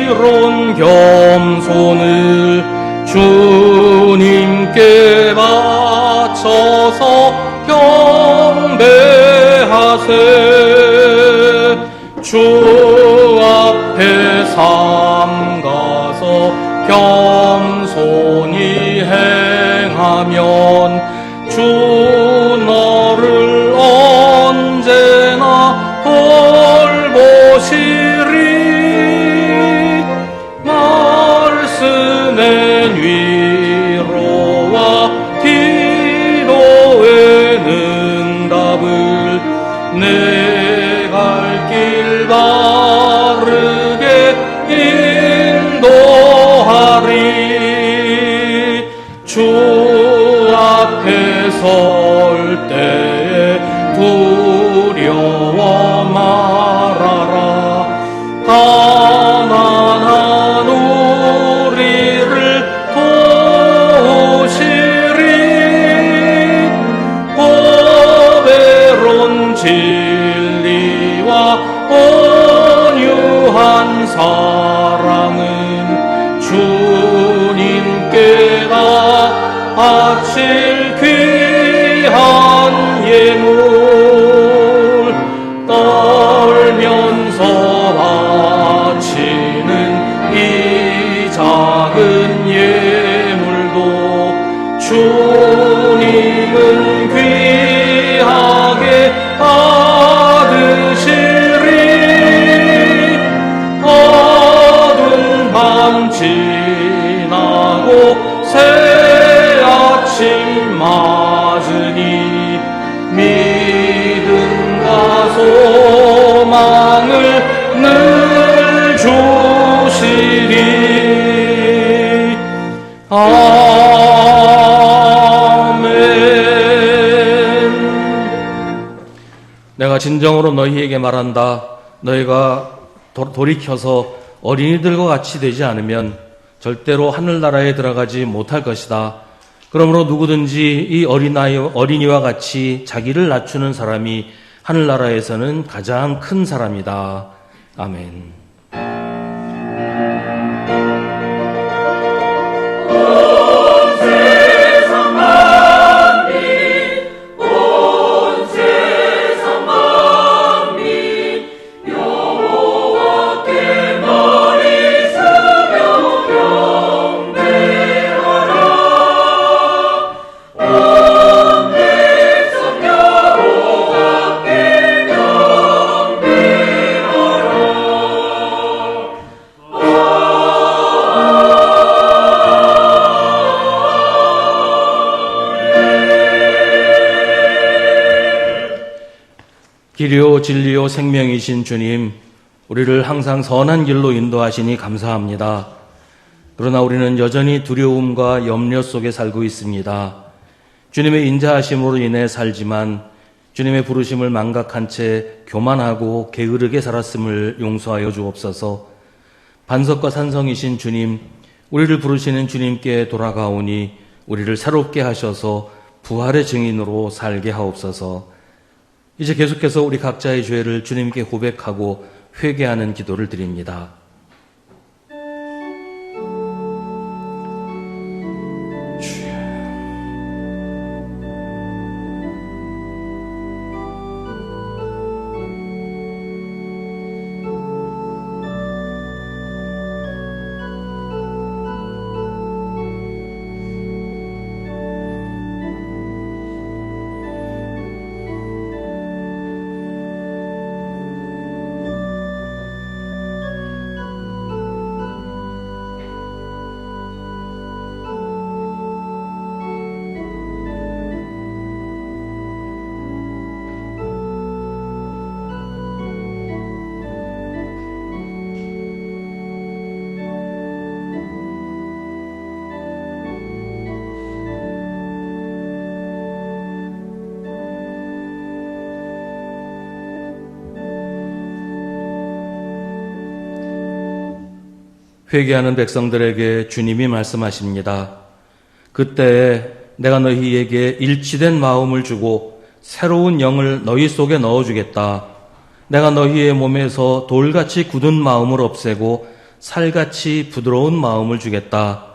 이런 겸손을 주님께 바쳐서 경배하세. 주 앞에 삼가서 겸손히 행하면 주 너를 언제나 돌보시리. 말씀엔 위로와 기도에 응답을 내 갈 길 바르게 인도하리. 주 앞에 설 때에 두려워 말아라. 가난한 우리를 도우시리. 보배로운 진리와 온유한 사랑은 주님께 다 바칠 귀한 예물. 떨면서 바치는 이 작은 예물도 주님은 귀하게 받으시리. 어두운 밤 지나고 새 아침 맞으니 믿음과 소망을 늘 주시리. 아멘. 내가 진정으로 너희에게 말한다. 너희가 돌이켜서 어린이들과 같이 되지 않으면 절대로 하늘나라에 들어가지 못할 것이다. 그러므로 누구든지 이 어린이와 같이 자기를 낮추는 사람이 하늘나라에서는 가장 큰 사람이다. 아멘. 길이요 진리요 생명이신 주님, 우리를 항상 선한 길로 인도하시니 감사합니다. 그러나 우리는 여전히 두려움과 염려 속에 살고 있습니다. 주님의 인자하심으로 인해 살지만 주님의 부르심을 망각한 채 교만하고 게으르게 살았음을 용서하여 주옵소서. 반석과 산성이신 주님, 우리를 부르시는 주님께 돌아가오니 우리를 새롭게 하셔서 부활의 증인으로 살게 하옵소서. 이제 계속해서 우리 각자의 죄를 주님께 고백하고 회개하는 기도를 드립니다. 회개하는 백성들에게 주님이 말씀하십니다. 그때에 내가 너희에게 일치된 마음을 주고 새로운 영을 너희 속에 넣어주겠다. 내가 너희의 몸에서 돌같이 굳은 마음을 없애고 살같이 부드러운 마음을 주겠다.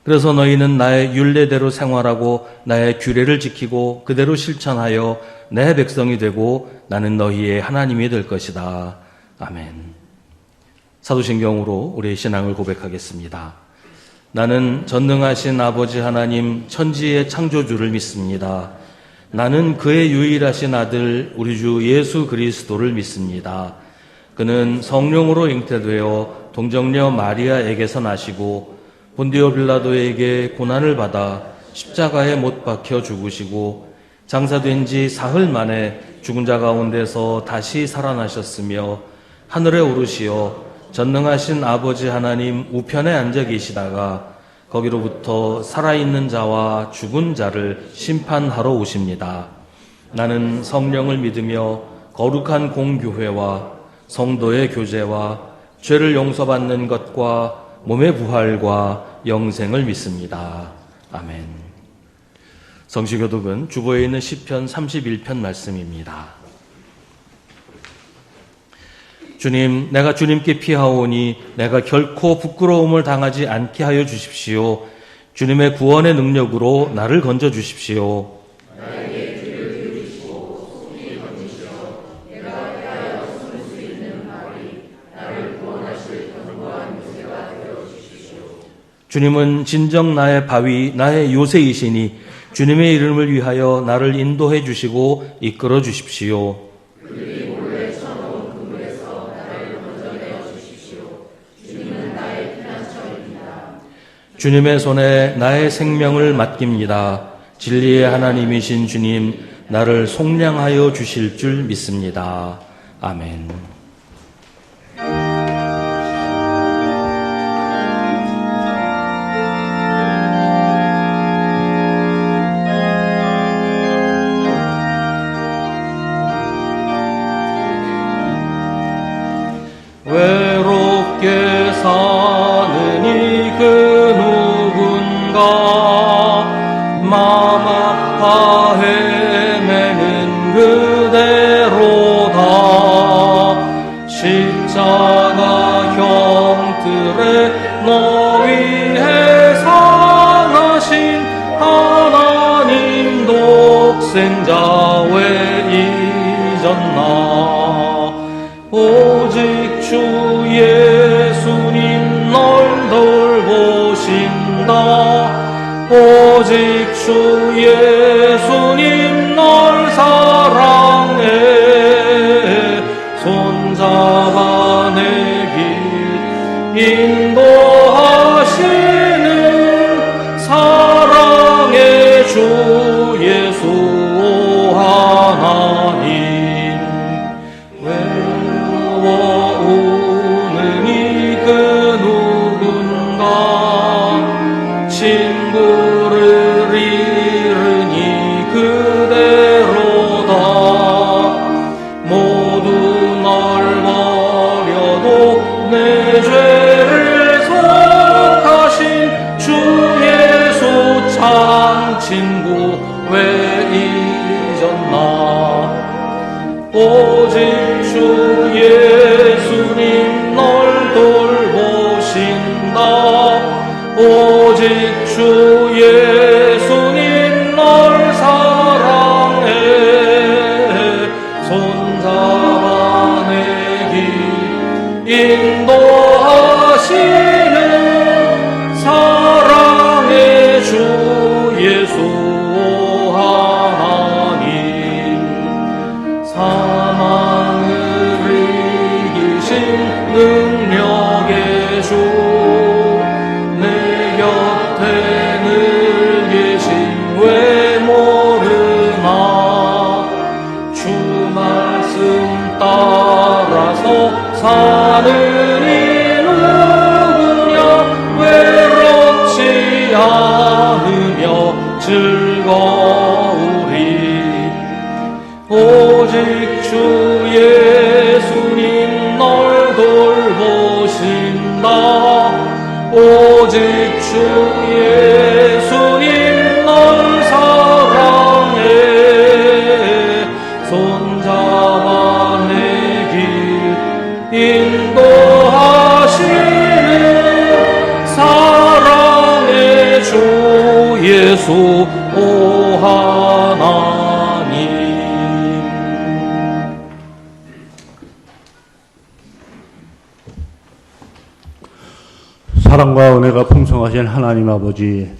그래서 너희는 나의 율례대로 생활하고 나의 규례를 지키고 그대로 실천하여 내 백성이 되고 나는 너희의 하나님이 될 것이다. 아멘. 사도신경으로 우리의 신앙을 고백하겠습니다. 나는 전능하신 아버지 하나님 천지의 창조주를 믿습니다. 나는 그의 유일하신 아들 우리 주 예수 그리스도를 믿습니다. 그는 성령으로 잉태되어 동정녀 마리아에게서 나시고 본디오 빌라도에게 고난을 받아 십자가에 못 박혀 죽으시고 장사된 지 사흘 만에 죽은 자 가운데서 다시 살아나셨으며 하늘에 오르시어 전능하신 아버지 하나님 우편에 앉아 계시다가 거기로부터 살아있는 자와 죽은 자를 심판하러 오십니다. 나는 성령을 믿으며 거룩한 공교회와 성도의 교제와 죄를 용서받는 것과 몸의 부활과 영생을 믿습니다. 아멘. 성시교독은 주보에 있는 시편 31편 말씀입니다. 주님, 내가 주님께 피하오니 내가 결코 부끄러움을 당하지 않게 하여 주십시오. 주님의 구원의 능력으로 나를 건져 주십시오. 주님은 진정 나의 바위, 나의 요새이시니 주님의 이름을 위하여 나를 인도해 주시고 이끌어 주십시오. 주님의 손에 나의 생명을 맡깁니다. 진리의 하나님이신 주님, 나를 속량하여 주실 줄 믿습니다. 아멘. 외롭게 사는 이 그 누군가 마음 아파 헤매는 그대로다. 십자가 형틀에 너 위해 상하신 하나님 독생자 왜 잊었나. 오직 주 예수님 널 돌보신다. 오직 주 예수님 널 사랑해. 손잡아 내 길 인도하시는 사랑의 주 예수 하나님. 외로워오는 이 그 누군가 친구를 잃으니 그대로다. 모두 널 버려도 내 죄를 속하신 주 예수 참 친구 왜 잊었나. 오직 주 예수님 널 돌보신다. 오직 주 예수님 널 사랑해. 손잡아 내 길 인도하시는 사랑의 주 예수 하나님. 사망을 이기신 능력의 주 내 곁에 늘 계신 왜 모르나. 주 말씀 따라서 사는 이 누구냐. 외롭지 않으며 즐거우리. 오직 주 예수님 널 돌보신다. 오직 주 예수님 널 사랑해. 손잡아 내 길 인도하시는 예수 오 하나님. 사랑과 은혜가 풍성하신 하나님 아버지,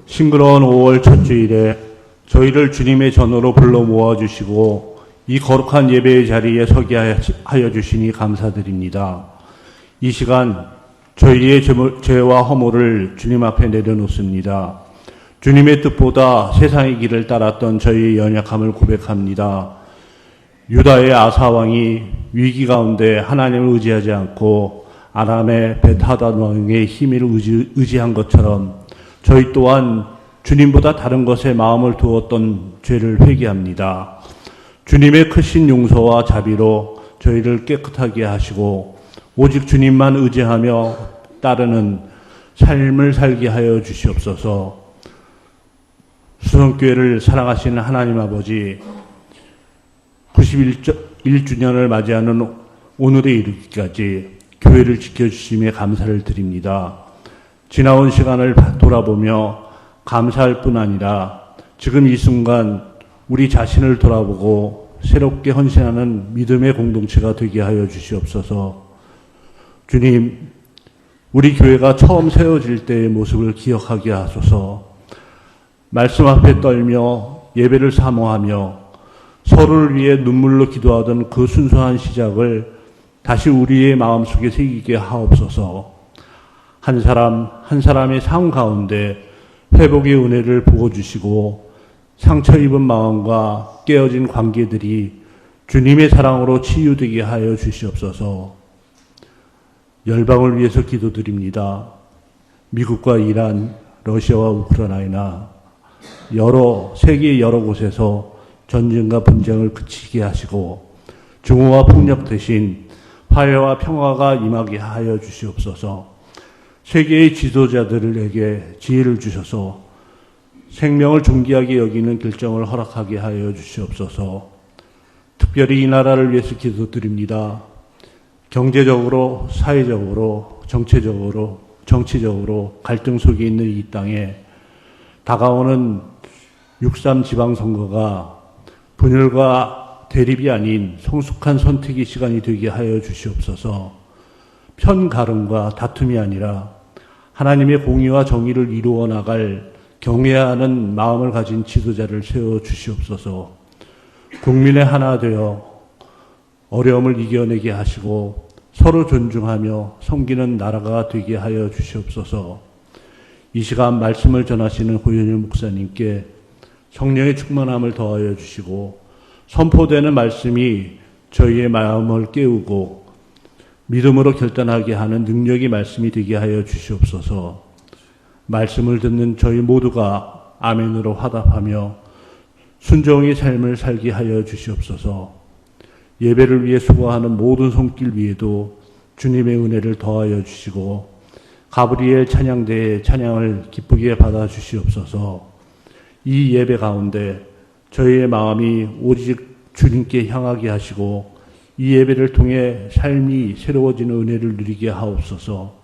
싱그러운 5월 첫 주일에 저희를 주님의 전으로 불러 모아주시고 이 거룩한 예배의 자리에 서게 하여 주시니 감사드립니다. 이 시간 저희의 죄와 허물을 주님 앞에 내려놓습니다. 주님의 뜻보다 세상의 길을 따랐던 저희의 연약함을 고백합니다. 유다의 아사왕이 위기 가운데 하나님을 의지하지 않고 아람의 벳하단 왕의 힘을 의지한 것처럼 저희 또한 주님보다 다른 것에 마음을 두었던 죄를 회개합니다. 주님의 크신 용서와 자비로 저희를 깨끗하게 하시고 오직 주님만 의지하며 따르는 삶을 살게 하여 주시옵소서. 수성교회를 사랑하시는 하나님 아버지, 91주년을 맞이하는 오늘에 이르기까지 교회를 지켜주심에 감사를 드립니다. 지나온 시간을 돌아보며 감사할 뿐 아니라 지금 이 순간 우리 자신을 돌아보고 새롭게 헌신하는 믿음의 공동체가 되게 하여 주시옵소서. 주님, 우리 교회가 처음 세워질 때의 모습을 기억하게 하소서. 말씀 앞에 떨며 예배를 사모하며 서로를 위해 눈물로 기도하던 그 순수한 시작을 다시 우리의 마음속에 새기게 하옵소서. 한 사람 한 사람의 삶 가운데 회복의 은혜를 부어주시고 상처 입은 마음과 깨어진 관계들이 주님의 사랑으로 치유되게 하여 주시옵소서. 열방을 위해서 기도드립니다. 미국과 이란, 러시아와 우크라이나 세계 여러 곳에서 전쟁과 분쟁을 그치게 하시고 증오와 폭력 대신 화해와 평화가 임하게 하여 주시옵소서. 세계의 지도자들에게 지혜를 주셔서 생명을 존귀하게 여기는 결정을 허락하게 하여 주시옵소서. 특별히 이 나라를 위해서 기도드립니다. 경제적으로, 사회적으로, 정치적으로 갈등 속에 있는 이 땅에 다가오는 6.3 지방선거가 분열과 대립이 아닌 성숙한 선택의 시간이 되게 하여 주시옵소서. 편가름과 다툼이 아니라 하나님의 공의와 정의를 이루어 나갈 경외하는 마음을 가진 지도자를 세워 주시옵소서. 국민의 하나 되어 어려움을 이겨내게 하시고 서로 존중하며 섬기는 나라가 되게 하여 주시옵소서. 이 시간 말씀을 전하시는 고현일 목사님께 성령의 충만함을 더하여 주시고 선포되는 말씀이 저희의 마음을 깨우고 믿음으로 결단하게 하는 능력의 말씀이 되게 하여 주시옵소서. 말씀을 듣는 저희 모두가 아멘으로 화답하며 순종의 삶을 살게 하여 주시옵소서. 예배를 위해 수고하는 모든 손길 위에도 주님의 은혜를 더하여 주시고 가브리엘 찬양대의 찬양을 기쁘게 받아 주시옵소서. 이 예배 가운데 저희의 마음이 오직 주님께 향하게 하시고 이 예배를 통해 삶이 새로워지는 은혜를 누리게 하옵소서.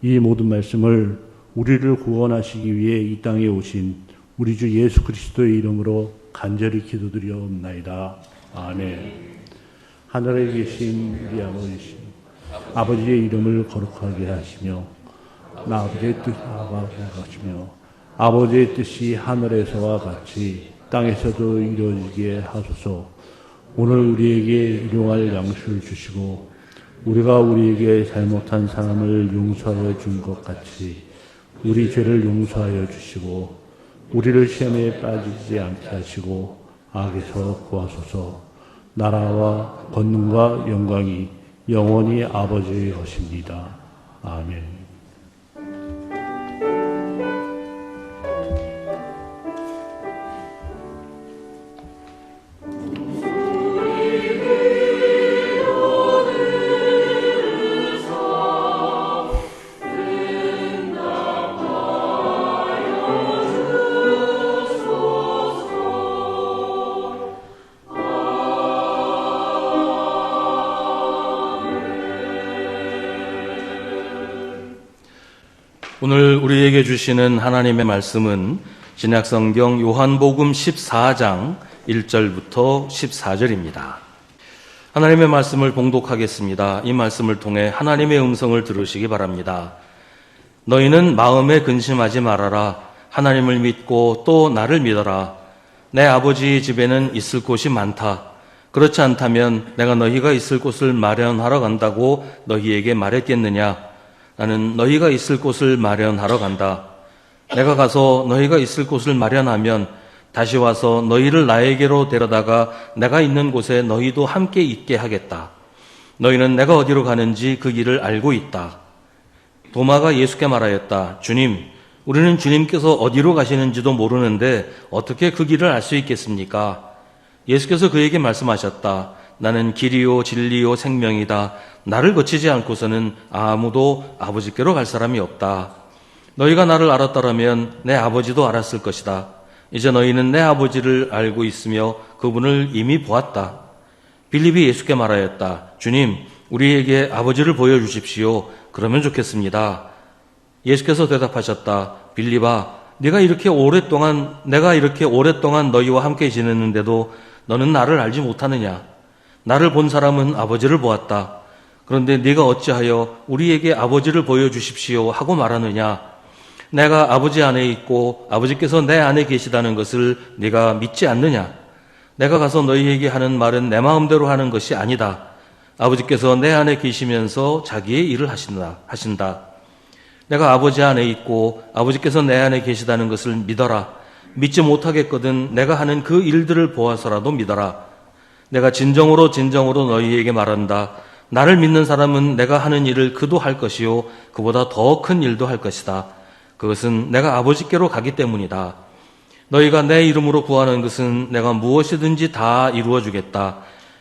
이 모든 말씀을 우리를 구원하시기 위해 이 땅에 오신 우리 주 예수 그리스도의 이름으로 간절히 기도드리옵나이다. 아멘. 하늘에 계신 우리 아버지의 이름을 거룩하게 하시며 아버지의 아버지의 뜻이 하늘에서와 같이 땅에서도 이루어지게 하소서. 오늘 우리에게 일용할 양식을 주시고 우리가 우리에게 잘못한 사람을 용서하여 준 것 같이 우리 죄를 용서하여 주시고 우리를 시험에 빠지지 않게 하시고 악에서 구하소서. 나라와 권능과 영광이 영원히 아버지의 것입니다. 아멘. 오늘 우리에게 주시는 하나님의 말씀은 신약성경 요한복음 14장 1절부터 14절입니다. 하나님의 말씀을 봉독하겠습니다. 이 말씀을 통해 하나님의 음성을 들으시기 바랍니다. 너희는 마음에 근심하지 말아라. 하나님을 믿고 또 나를 믿어라. 내 아버지 집에는 있을 곳이 많다. 그렇지 않다면 내가 너희가 있을 곳을 마련하러 간다고 너희에게 말했겠느냐? 나는 너희가 있을 곳을 마련하러 간다. 내가 가서 너희가 있을 곳을 마련하면 다시 와서 너희를 나에게로 데려다가 내가 있는 곳에 너희도 함께 있게 하겠다. 너희는 내가 어디로 가는지 그 길을 알고 있다. 도마가 예수께 말하였다. 주님, 우리는 주님께서 어디로 가시는지도 모르는데 어떻게 그 길을 알 수 있겠습니까? 예수께서 그에게 말씀하셨다. 나는 길이요 진리요 생명이다. 나를 거치지 않고서는 아무도 아버지께로 갈 사람이 없다. 너희가 나를 알았더라면 내 아버지도 알았을 것이다. 이제 너희는 내 아버지를 알고 있으며 그분을 이미 보았다. 빌립이 예수께 말하였다. 주님, 우리에게 아버지를 보여주십시오. 그러면 좋겠습니다. 예수께서 대답하셨다. 빌립아, 내가 이렇게 오랫동안 너희와 함께 지냈는데도 너는 나를 알지 못하느냐? 나를 본 사람은 아버지를 보았다. 그런데 네가 어찌하여 우리에게 아버지를 보여주십시오 하고 말하느냐? 내가 아버지 안에 있고 아버지께서 내 안에 계시다는 것을 네가 믿지 않느냐? 내가 가서 너희에게 하는 말은 내 마음대로 하는 것이 아니다. 아버지께서 내 안에 계시면서 자기의 일을 하신다. 내가 아버지 안에 있고 아버지께서 내 안에 계시다는 것을 믿어라. 믿지 못하겠거든 내가 하는 그 일들을 보아서라도 믿어라. 내가 진정으로 너희에게 말한다. 나를 믿는 사람은 내가 하는 일을 그도 할 것이요 그보다 더 큰 일도 할 것이다. 그것은 내가 아버지께로 가기 때문이다. 너희가 내 이름으로 구하는 것은 내가 무엇이든지 다 이루어 주겠다.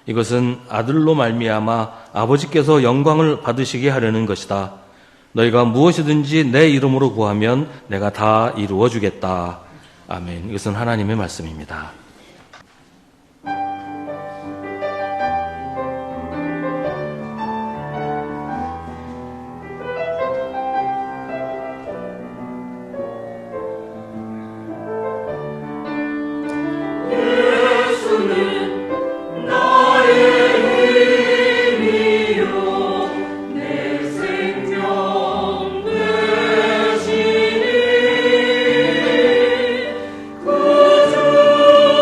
이것은 아들로 말미암아 아버지께서 영광을 받으시게 하려는 것이다. 너희가 무엇이든지 내 이름으로 구하면 내가 다 이루어 주겠다. 아멘. 이것은 하나님의 말씀입니다. 주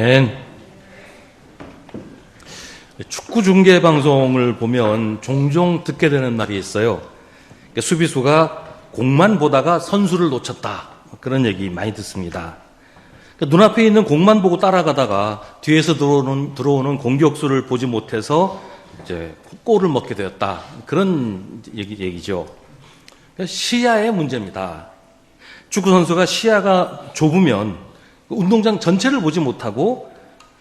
아멘. 축구 중계 방송을 보면 종종 듣게 되는 말이 있어요. 수비수가 공만 보다가 선수를 놓쳤다. 그런 얘기 많이 듣습니다. 눈앞에 있는 공만 보고 따라가다가 뒤에서 들어오는 공격수를 보지 못해서 이제 골을 먹게 되었다. 그런 얘기죠. 시야의 문제입니다. 축구 선수가 시야가 좁으면 운동장 전체를 보지 못하고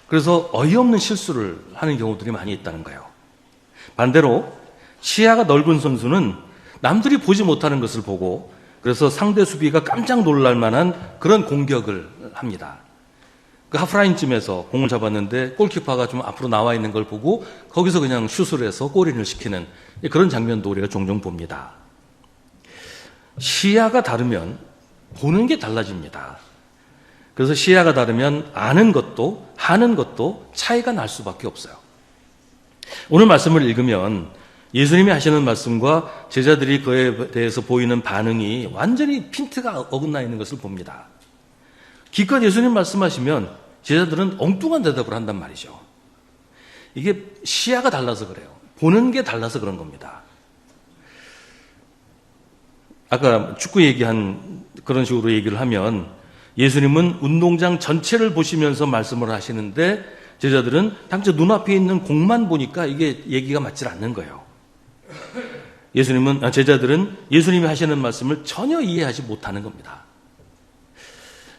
그래서 어이없는 실수를 하는 경우들이 많이 있다는 거예요. 반대로 시야가 넓은 선수는 남들이 보지 못하는 것을 보고 그래서 상대 수비가 깜짝 놀랄 만한 그런 공격을 합니다. 그 하프라인쯤에서 공을 잡았는데 골키퍼가 좀 앞으로 나와 있는 걸 보고 거기서 그냥 슛을 해서 골인을 시키는 그런 장면도 우리가 종종 봅니다. 시야가 다르면 보는 게 달라집니다. 그래서 시야가 다르면 아는 것도 하는 것도 차이가 날 수밖에 없어요. 오늘 말씀을 읽으면 예수님이 하시는 말씀과 제자들이 그에 대해서 보이는 반응이 완전히 핀트가 어긋나 있는 것을 봅니다. 기껏 예수님 말씀하시면 제자들은 엉뚱한 대답을 한단 말이죠. 이게 시야가 달라서 그래요. 보는 게 달라서 그런 겁니다. 아까 축구 얘기한 그런 식으로 얘기를 하면 예수님은 운동장 전체를 보시면서 말씀을 하시는데 제자들은 당장 눈앞에 있는 공만 보니까 이게 얘기가 맞질 않는 거예요. 제자들은 예수님이 하시는 말씀을 전혀 이해하지 못하는 겁니다.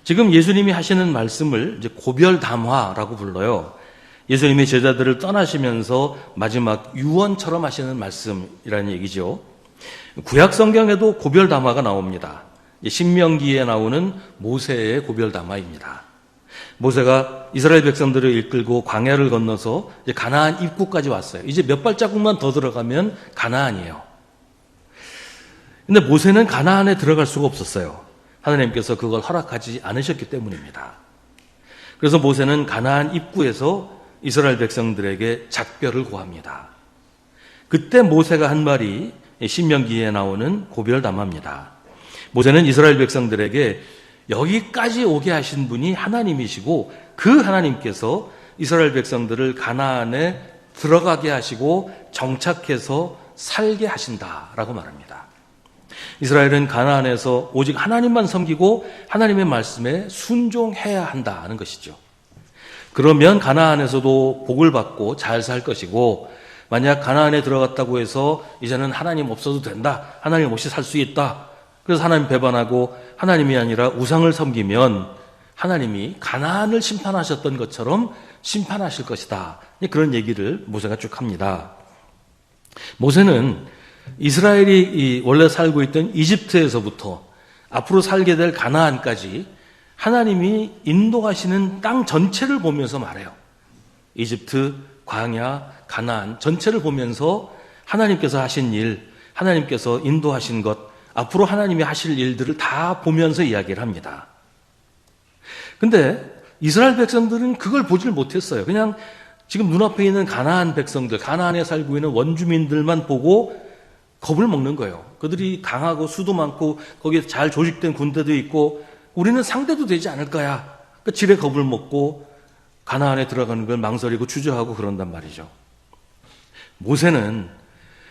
지금 예수님이 하시는 말씀을 이제 고별담화라고 불러요. 예수님이 제자들을 떠나시면서 마지막 유언처럼 하시는 말씀이라는 얘기죠. 구약 성경에도 고별담화가 나옵니다. 신명기에 나오는 모세의 고별담화입니다. 모세가 이스라엘 백성들을 이끌고 광야를 건너서 이제 가나안 입구까지 왔어요. 이제 몇 발자국만 더 들어가면 가나안이에요. 근데 모세는 가나안에 들어갈 수가 없었어요. 하나님께서 그걸 허락하지 않으셨기 때문입니다. 그래서 모세는 가나안 입구에서 이스라엘 백성들에게 작별을 고합니다. 그때 모세가 한 말이 신명기에 나오는 고별담화입니다. 모세는 이스라엘 백성들에게 여기까지 오게 하신 분이 하나님이시고 그 하나님께서 이스라엘 백성들을 가나안에 들어가게 하시고 정착해서 살게 하신다라고 말합니다. 이스라엘은 가나안에서 오직 하나님만 섬기고 하나님의 말씀에 순종해야 한다는 것이죠. 그러면 가나안에서도 복을 받고 잘 살 것이고 만약 가나안에 들어갔다고 해서 이제는 하나님 없어도 된다. 하나님 없이 살 수 있다. 그래서 하나님 배반하고 하나님이 아니라 우상을 섬기면 하나님이 가나안을 심판하셨던 것처럼 심판하실 것이다. 그런 얘기를 모세가 쭉 합니다. 모세는 이스라엘이 원래 살고 있던 이집트에서부터 앞으로 살게 될 가나안까지 하나님이 인도하시는 땅 전체를 보면서 말해요. 이집트, 광야, 가나안 전체를 보면서 하나님께서 하신 일, 하나님께서 인도하신 것, 앞으로 하나님이 하실 일들을 다 보면서 이야기를 합니다. 근데 이스라엘 백성들은 그걸 보질 못했어요. 그냥 지금 눈앞에 있는 가나안 백성들, 가나안에 살고 있는 원주민들만 보고 겁을 먹는 거예요. 그들이 강하고 수도 많고 거기에 잘 조직된 군대도 있고 우리는 상대도 되지 않을 거야. 그러니까 지레 겁을 먹고 가나안에 들어가는 걸 망설이고 주저하고 그런단 말이죠. 모세는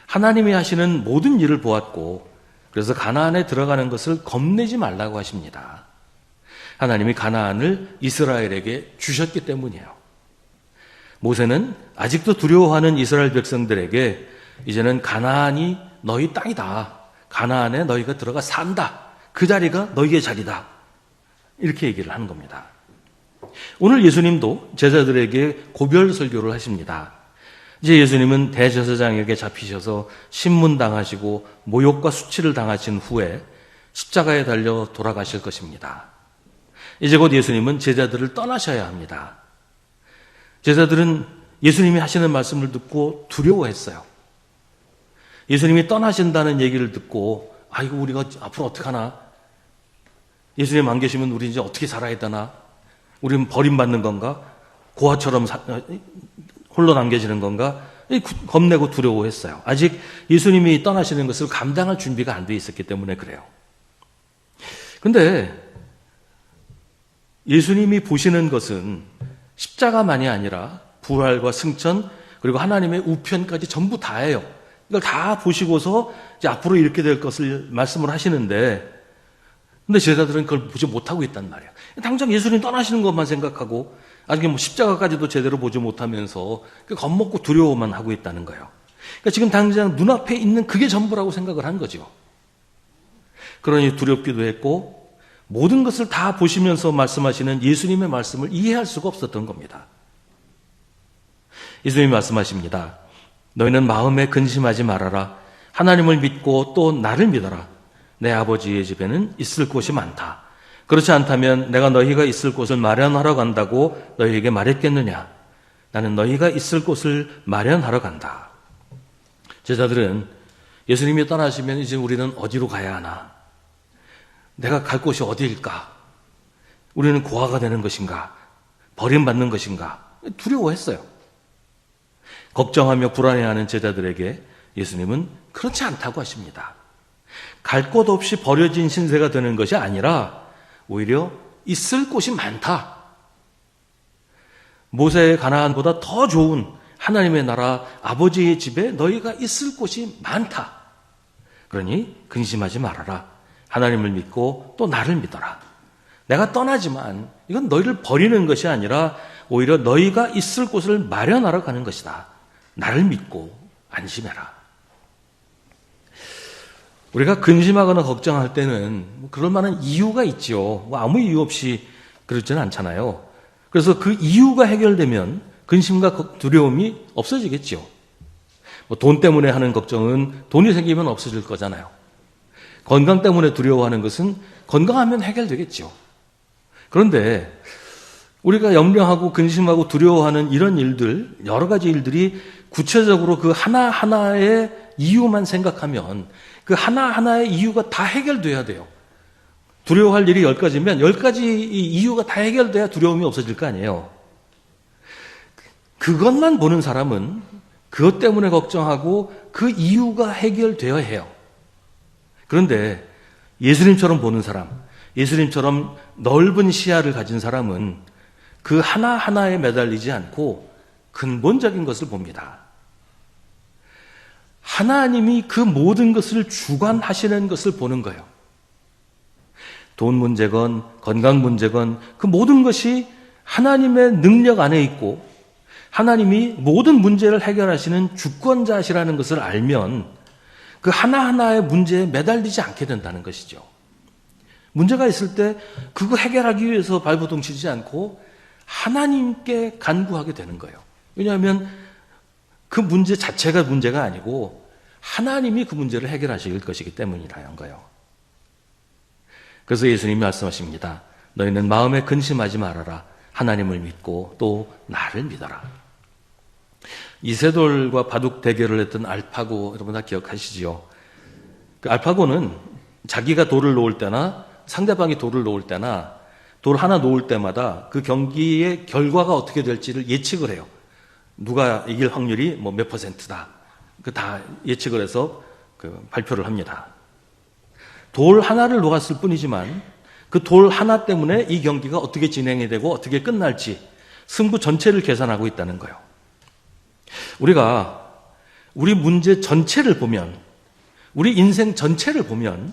하나님이 하시는 모든 일을 보았고 그래서 가나안에 들어가는 것을 겁내지 말라고 하십니다. 하나님이 가나안을 이스라엘에게 주셨기 때문이에요. 모세는 아직도 두려워하는 이스라엘 백성들에게 이제는 가나안이 너희 땅이다. 가나안에 너희가 들어가 산다. 그 자리가 너희의 자리다. 이렇게 얘기를 하는 겁니다. 오늘 예수님도 제자들에게 고별 설교를 하십니다. 이제 예수님은 대제사장에게 잡히셔서 신문당하시고 모욕과 수치를 당하신 후에 십자가에 달려 돌아가실 것입니다. 이제 곧 예수님은 제자들을 떠나셔야 합니다. 제자들은 예수님이 하시는 말씀을 듣고 두려워했어요. 예수님이 떠나신다는 얘기를 듣고 아이고 우리가 앞으로 어떡하나? 예수님 안 계시면 우리 이제 어떻게 살아야 되나? 우리는 버림받는 건가? 고아처럼 홀로 남겨지는 건가? 겁내고 두려워했어요. 아직 예수님이 떠나시는 것을 감당할 준비가 안 돼 있었기 때문에 그래요. 근데 예수님이 보시는 것은 십자가만이 아니라 부활과 승천 그리고 하나님의 우편까지 전부 다예요. 이걸 다 보시고서 이제 앞으로 이렇게 될 것을 말씀을 하시는데, 근데 제자들은 그걸 보지 못하고 있단 말이에요. 당장 예수님 떠나시는 것만 생각하고 아직 뭐 십자가까지도 제대로 보지 못하면서 겁먹고 두려워만 하고 있다는 거예요. 그러니까 지금 당장 눈앞에 있는 그게 전부라고 생각을 한 거죠. 그러니 두렵기도 했고 모든 것을 다 보시면서 말씀하시는 예수님의 말씀을 이해할 수가 없었던 겁니다. 예수님이 말씀하십니다. 너희는 마음에 근심하지 말아라. 하나님을 믿고 또 나를 믿어라. 내 아버지의 집에는 있을 곳이 많다. 그렇지 않다면 내가 너희가 있을 곳을 마련하러 간다고 너희에게 말했겠느냐. 나는 너희가 있을 곳을 마련하러 간다. 제자들은 예수님이 떠나시면 이제 우리는 어디로 가야 하나? 내가 갈 곳이 어디일까? 우리는 고아가 되는 것인가? 버림받는 것인가? 두려워했어요. 걱정하며 불안해하는 제자들에게 예수님은 그렇지 않다고 하십니다. 갈 곳 없이 버려진 신세가 되는 것이 아니라 오히려 있을 곳이 많다. 모세의 가나안보다 더 좋은 하나님의 나라 아버지의 집에 너희가 있을 곳이 많다. 그러니 근심하지 말아라. 하나님을 믿고 또 나를 믿어라. 내가 떠나지만 이건 너희를 버리는 것이 아니라 오히려 너희가 있을 곳을 마련하러 가는 것이다. 나를 믿고 안심해라. 우리가 근심하거나 걱정할 때는 그럴 만한 이유가 있죠. 아무 이유 없이 그렇지는 않잖아요. 그래서 그 이유가 해결되면 근심과 두려움이 없어지겠죠. 돈 때문에 하는 걱정은 돈이 생기면 없어질 거잖아요. 건강 때문에 두려워하는 것은 건강하면 해결되겠죠. 그런데 우리가 염려하고 근심하고 두려워하는 이런 일들, 여러 가지 일들이 구체적으로 그 하나하나의 이유만 생각하면 그 하나하나의 이유가 다 해결돼야 돼요. 두려워할 일이 10가지면 10가지 이유가 다 해결돼야 두려움이 없어질 거 아니에요. 그것만 보는 사람은 그것 때문에 걱정하고 그 이유가 해결되어야 해요. 그런데 예수님처럼 보는 사람, 예수님처럼 넓은 시야를 가진 사람은 그 하나하나에 매달리지 않고 근본적인 것을 봅니다. 하나님이 그 모든 것을 주관하시는 것을 보는 거예요. 돈 문제건 건강 문제건 그 모든 것이 하나님의 능력 안에 있고 하나님이 모든 문제를 해결하시는 주권자시라는 것을 알면 그 하나하나의 문제에 매달리지 않게 된다는 것이죠. 문제가 있을 때 그거 해결하기 위해서 발버둥 치지 않고 하나님께 간구하게 되는 거예요. 왜냐하면 그 문제 자체가 문제가 아니고 하나님이 그 문제를 해결하실 것이기 때문이라는 거예요. 그래서 예수님이 말씀하십니다. 너희는 마음에 근심하지 말아라. 하나님을 믿고 또 나를 믿어라. 이세돌과 바둑 대결을 했던 알파고 여러분 다 기억하시지요? 그 알파고는 자기가 돌을 놓을 때나 상대방이 돌을 놓을 때나 돌 하나 놓을 때마다 그 경기의 결과가 어떻게 될지를 예측을 해요. 누가 이길 확률이 몇 %다. 그 다 예측을 해서 그 발표를 합니다. 돌 하나를 놓았을 뿐이지만 그 돌 하나 때문에 이 경기가 어떻게 진행이 되고 어떻게 끝날지 승부 전체를 계산하고 있다는 거예요. 우리가 우리 문제 전체를 보면, 우리 인생 전체를 보면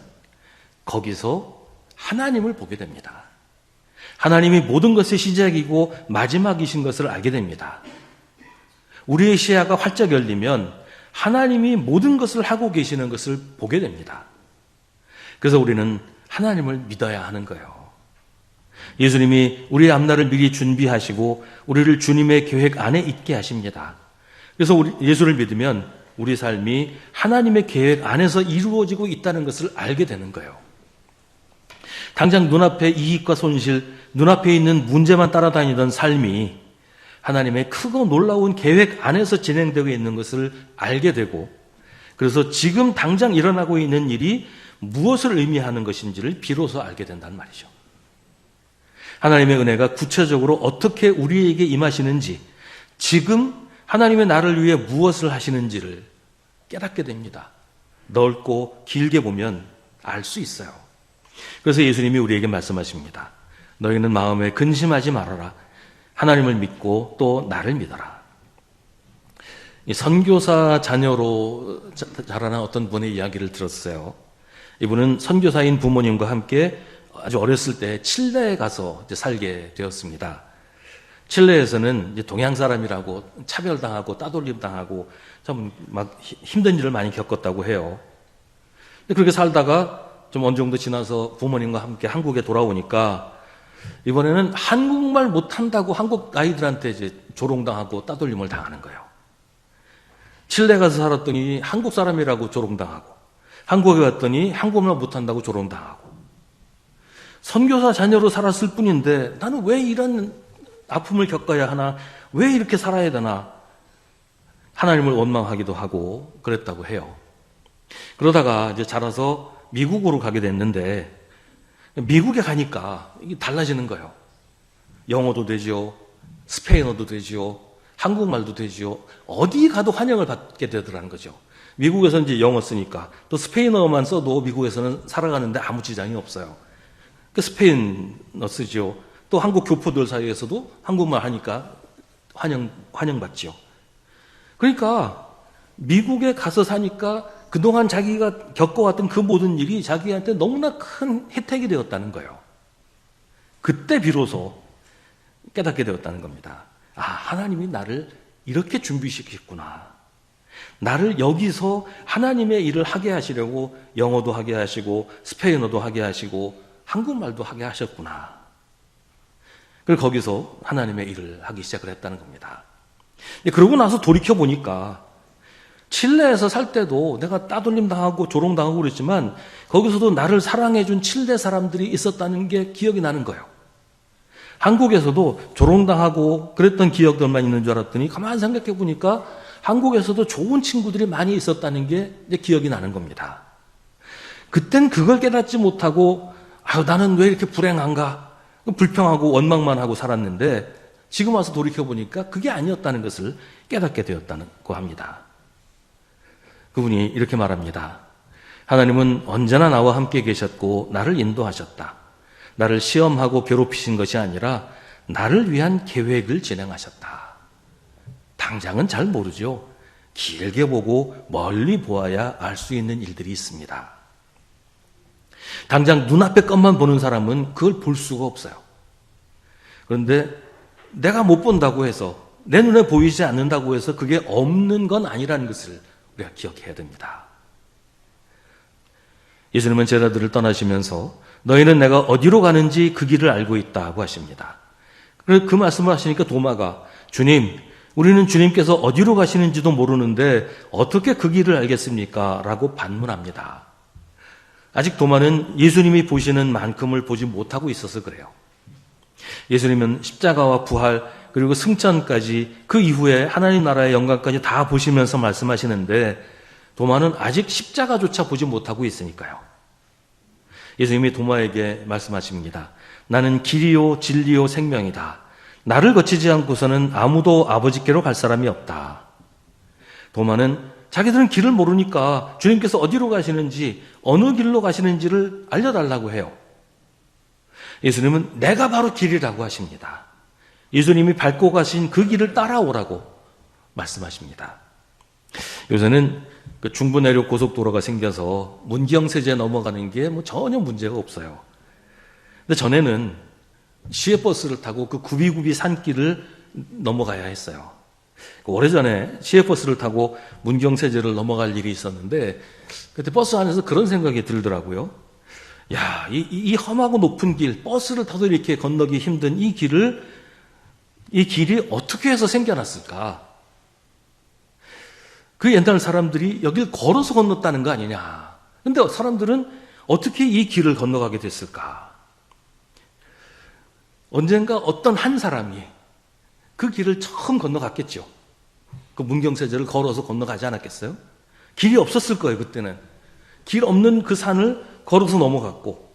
거기서 하나님을 보게 됩니다. 하나님이 모든 것의 시작이고 마지막이신 것을 알게 됩니다. 우리의 시야가 활짝 열리면 하나님이 모든 것을 하고 계시는 것을 보게 됩니다. 그래서 우리는 하나님을 믿어야 하는 거예요. 예수님이 우리의 앞날을 미리 준비하시고 우리를 주님의 계획 안에 있게 하십니다. 그래서 우리 예수를 믿으면 우리 삶이 하나님의 계획 안에서 이루어지고 있다는 것을 알게 되는 거예요. 당장 눈앞의 이익과 손실, 눈앞에 있는 문제만 따라다니던 삶이 하나님의 크고 놀라운 계획 안에서 진행되고 있는 것을 알게 되고, 그래서 지금 당장 일어나고 있는 일이 무엇을 의미하는 것인지를 비로소 알게 된단 말이죠. 하나님의 은혜가 구체적으로 어떻게 우리에게 임하시는지, 지금 하나님의 나를 위해 무엇을 하시는지를 깨닫게 됩니다. 넓고 길게 보면 알 수 있어요. 그래서 예수님이 우리에게 말씀하십니다. 너희는 마음에 근심하지 말아라. 하나님을 믿고 또 나를 믿어라. 이 선교사 자녀로 자라난 어떤 분의 이야기를 들었어요. 이분은 선교사인 부모님과 함께 아주 어렸을 때 칠레에 가서 이제 살게 되었습니다. 칠레에서는 이제 동양 사람이라고 차별당하고 따돌림당하고 참 막 힘든 일을 많이 겪었다고 해요. 그렇게 살다가 좀 어느 정도 지나서 부모님과 함께 한국에 돌아오니까 이번에는 한국말 못한다고 한국 아이들한테 이제 조롱당하고 따돌림을 당하는 거예요. 칠레 가서 살았더니 한국 사람이라고 조롱당하고, 한국에 왔더니 한국말 못한다고 조롱당하고, 선교사 자녀로 살았을 뿐인데 나는 왜 이런 아픔을 겪어야 하나, 왜 이렇게 살아야 되나, 하나님을 원망하기도 하고 그랬다고 해요. 그러다가 이제 자라서 미국으로 가게 됐는데, 미국에 가니까 이게 달라지는 거예요. 영어도 되죠, 스페인어도 되죠, 한국말도 되죠. 어디 가도 환영을 받게 되더라는 거죠. 미국에서 이제 영어 쓰니까 또 스페인어만 써도 미국에서는 살아가는데 아무 지장이 없어요. 그 스페인어 쓰죠. 또 한국 교포들 사이에서도 한국말 하니까 환영받죠. 그러니까 미국에 가서 사니까 그동안 자기가 겪어왔던 그 모든 일이 자기한테 너무나 큰 혜택이 되었다는 거예요. 그때 비로소 깨닫게 되었다는 겁니다. 아, 하나님이 나를 이렇게 준비시켰구나. 나를 여기서 하나님의 일을 하게 하시려고 영어도 하게 하시고 스페인어도 하게 하시고 한국말도 하게 하셨구나. 그리고 거기서 하나님의 일을 하기 시작을 했다는 겁니다. 그러고 나서 돌이켜보니까 칠레에서 살 때도 내가 따돌림 당하고 조롱 당하고 그랬지만 거기서도 나를 사랑해준 칠레 사람들이 있었다는 게 기억이 나는 거예요. 한국에서도 조롱당하고 그랬던 기억들만 있는 줄 알았더니 가만히 생각해 보니까 한국에서도 좋은 친구들이 많이 있었다는 게 이제 기억이 나는 겁니다. 그땐 그걸 깨닫지 못하고 아유 나는 왜 이렇게 불행한가, 불평하고 원망만 하고 살았는데 지금 와서 돌이켜 보니까 그게 아니었다는 것을 깨닫게 되었다고 합니다. 그분이 이렇게 말합니다. 하나님은 언제나 나와 함께 계셨고 나를 인도하셨다. 나를 시험하고 괴롭히신 것이 아니라 나를 위한 계획을 진행하셨다. 당장은 잘 모르죠. 길게 보고 멀리 보아야 알 수 있는 일들이 있습니다. 당장 눈앞의 것만 보는 사람은 그걸 볼 수가 없어요. 그런데 내가 못 본다고 해서, 내 눈에 보이지 않는다고 해서 그게 없는 건 아니라는 것을 우리가 기억해야 됩니다. 예수님은 제자들을 떠나시면서 너희는 내가 어디로 가는지 그 길을 알고 있다고 하십니다. 그 말씀을 하시니까 도마가 주님, 우리는 주님께서 어디로 가시는지도 모르는데 어떻게 그 길을 알겠습니까? 라고 반문합니다. 아직 도마는 예수님이 보시는 만큼을 보지 못하고 있어서 그래요. 예수님은 십자가와 부활 그리고 승천까지 그 이후에 하나님 나라의 영광까지 다 보시면서 말씀하시는데 도마는 아직 십자가조차 보지 못하고 있으니까요. 예수님이 도마에게 말씀하십니다. 나는 길이요 진리요 생명이다. 나를 거치지 않고서는 아무도 아버지께로 갈 사람이 없다. 도마는 자기들은 길을 모르니까 주님께서 어디로 가시는지 어느 길로 가시는지를 알려달라고 해요. 예수님은 내가 바로 길이라고 하십니다. 예수님이 밟고 가신 그 길을 따라오라고 말씀하십니다. 요새는 그 중부 내륙 고속도로가 생겨서 문경세제 넘어가는 게 뭐 전혀 문제가 없어요. 근데 전에는 시외버스를 타고 그 굽이굽이 산길을 넘어가야 했어요. 오래전에 시외버스를 타고 문경세제를 넘어갈 일이 있었는데 그때 버스 안에서 그런 생각이 들더라고요. 야, 이 험하고 높은 길, 버스를 타도 이렇게 건너기 힘든 이 길이 어떻게 해서 생겨났을까? 그 옛날 사람들이 여길 걸어서 건넜다는 거 아니냐. 근데 사람들은 어떻게 이 길을 건너가게 됐을까? 언젠가 어떤 한 사람이 그 길을 처음 건너갔겠죠. 그 문경세제를 걸어서 건너가지 않았겠어요? 길이 없었을 거예요, 그때는. 길 없는 그 산을 걸어서 넘어갔고,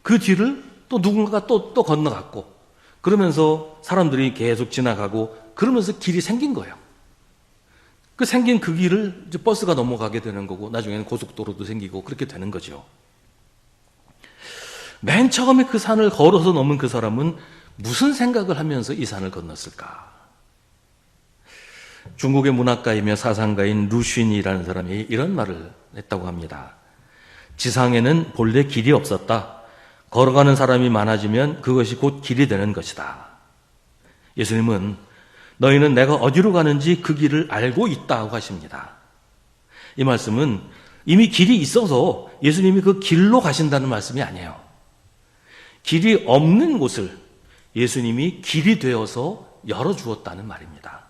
그 뒤를 또 누군가가 또 건너갔고, 그러면서 사람들이 계속 지나가고, 그러면서 길이 생긴 거예요. 그 생긴 그 길을 이제 버스가 넘어가게 되는 거고, 나중에는 고속도로도 생기고, 그렇게 되는 거죠. 맨 처음에 그 산을 걸어서 넘은 그 사람은 무슨 생각을 하면서 이 산을 건넜을까? 중국의 문학가이며 사상가인 루쉰이라는 사람이 이런 말을 했다고 합니다. 지상에는 본래 길이 없었다. 걸어가는 사람이 많아지면 그것이 곧 길이 되는 것이다. 예수님은 너희는 내가 어디로 가는지 그 길을 알고 있다고 하십니다. 이 말씀은 이미 길이 있어서 예수님이 그 길로 가신다는 말씀이 아니에요. 길이 없는 곳을 예수님이 길이 되어서 열어주었다는 말입니다.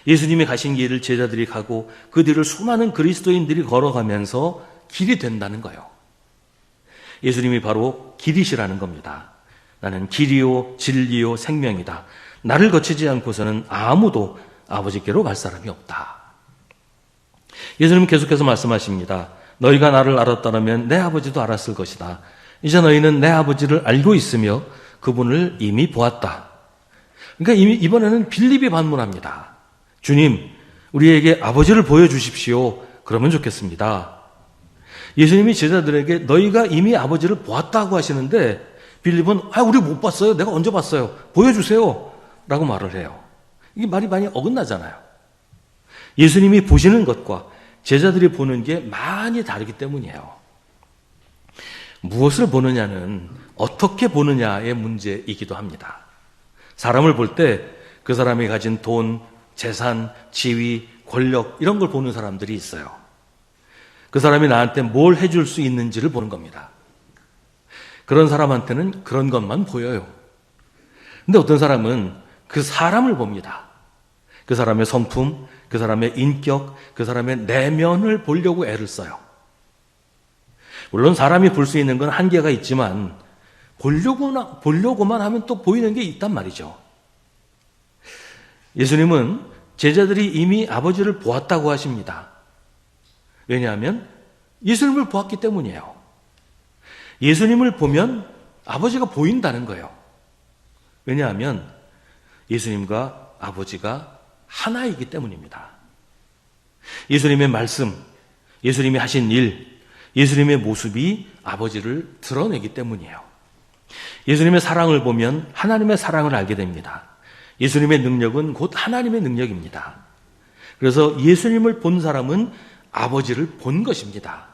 예수님이 가신 길을 제자들이 가고 그 뒤를 수많은 그리스도인들이 걸어가면서 길이 된다는 거예요. 예수님이 바로 길이시라는 겁니다. 나는 길이요 진리요 생명이다. 나를 거치지 않고서는 아무도 아버지께로 갈 사람이 없다. 예수님은 계속해서 말씀하십니다. 너희가 나를 알았다면 내 아버지도 알았을 것이다. 이제 너희는 내 아버지를 알고 있으며 그분을 이미 보았다. 그러니까 이번에는 빌립이 반문합니다. 주님, 우리에게 아버지를 보여주십시오. 그러면 좋겠습니다. 예수님이 제자들에게 너희가 이미 아버지를 보았다고 하시는데 빌립은 우리 못 봤어요. 내가 언제 봤어요. 보여주세요. 라고 말을 해요. 이게 말이 많이 어긋나잖아요. 예수님이 보시는 것과 제자들이 보는 게 많이 다르기 때문이에요. 무엇을 보느냐는 어떻게 보느냐의 문제이기도 합니다. 사람을 볼 때 그 사람이 가진 돈, 재산, 지위, 권력 이런 걸 보는 사람들이 있어요. 그 사람이 나한테 뭘 해줄 수 있는지를 보는 겁니다. 그런 사람한테는 그런 것만 보여요. 근데 어떤 사람은 그 사람을 봅니다. 그 사람의 성품, 그 사람의 인격, 그 사람의 내면을 보려고 애를 써요. 물론 사람이 볼 수 있는 건 한계가 있지만 보려고만 하면 또 보이는 게 있단 말이죠. 예수님은 제자들이 이미 아버지를 보았다고 하십니다. 왜냐하면 예수님을 보았기 때문이에요. 예수님을 보면 아버지가 보인다는 거예요. 왜냐하면 예수님과 아버지가 하나이기 때문입니다. 예수님의 말씀, 예수님이 하신 일, 예수님의 모습이 아버지를 드러내기 때문이에요. 예수님의 사랑을 보면 하나님의 사랑을 알게 됩니다. 예수님의 능력은 곧 하나님의 능력입니다. 그래서 예수님을 본 사람은 아버지를 본 것입니다.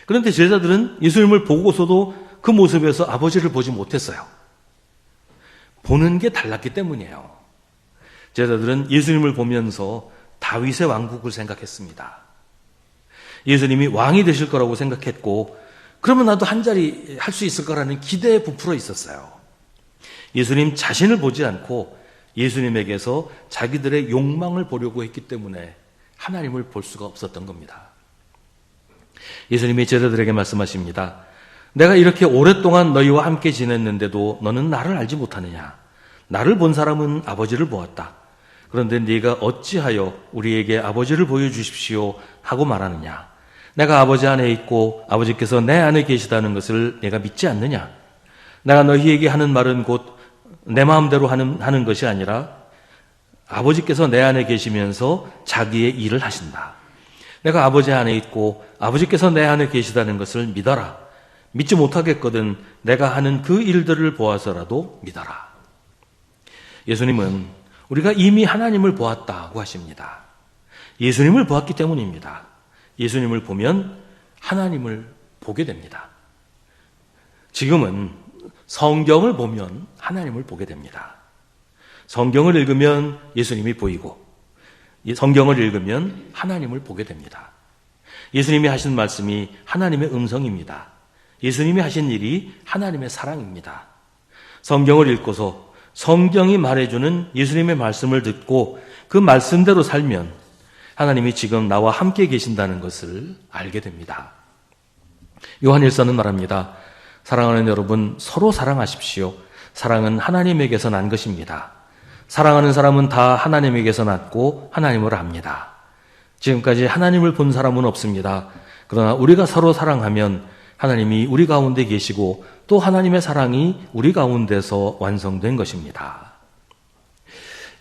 그런데 제자들은 예수님을 보고서도 그 모습에서 아버지를 보지 못했어요. 보는 게 달랐기 때문이에요. 제자들은 예수님을 보면서 다윗의 왕국을 생각했습니다. 예수님이 왕이 되실 거라고 생각했고, 그러면 나도 한 자리 할 수 있을 거라는 기대에 부풀어 있었어요. 예수님 자신을 보지 않고 예수님에게서 자기들의 욕망을 보려고 했기 때문에 하나님을 볼 수가 없었던 겁니다. 예수님이 제자들에게 말씀하십니다. 내가 이렇게 오랫동안 너희와 함께 지냈는데도 너는 나를 알지 못하느냐? 나를 본 사람은 아버지를 보았다. 그런데 네가 어찌하여 우리에게 아버지를 보여주십시오 하고 말하느냐? 내가 아버지 안에 있고 아버지께서 내 안에 계시다는 것을 내가 믿지 않느냐? 내가 너희에게 하는 말은 곧 내 마음대로 하는 것이 아니라 아버지께서 내 안에 계시면서 자기의 일을 하신다. 내가 아버지 안에 있고 아버지께서 내 안에 계시다는 것을 믿어라. 믿지 못하겠거든 내가 하는 그 일들을 보아서라도 믿어라. 예수님은 우리가 이미 하나님을 보았다고 하십니다. 예수님을 보았기 때문입니다. 예수님을 보면 하나님을 보게 됩니다. 지금은 성경을 보면 하나님을 보게 됩니다. 성경을 읽으면 예수님이 보이고 성경을 읽으면 하나님을 보게 됩니다. 예수님이 하신 말씀이 하나님의 음성입니다. 예수님이 하신 일이 하나님의 사랑입니다. 성경을 읽고서 성경이 말해주는 예수님의 말씀을 듣고 그 말씀대로 살면 하나님이 지금 나와 함께 계신다는 것을 알게 됩니다. 요한일서는 말합니다. 사랑하는 여러분, 서로 사랑하십시오. 사랑은 하나님에게서 난 것입니다. 사랑하는 사람은 다 하나님에게서 났고 하나님을 압니다. 지금까지 하나님을 본 사람은 없습니다. 그러나 우리가 서로 사랑하면 하나님이 우리 가운데 계시고 또 하나님의 사랑이 우리 가운데서 완성된 것입니다.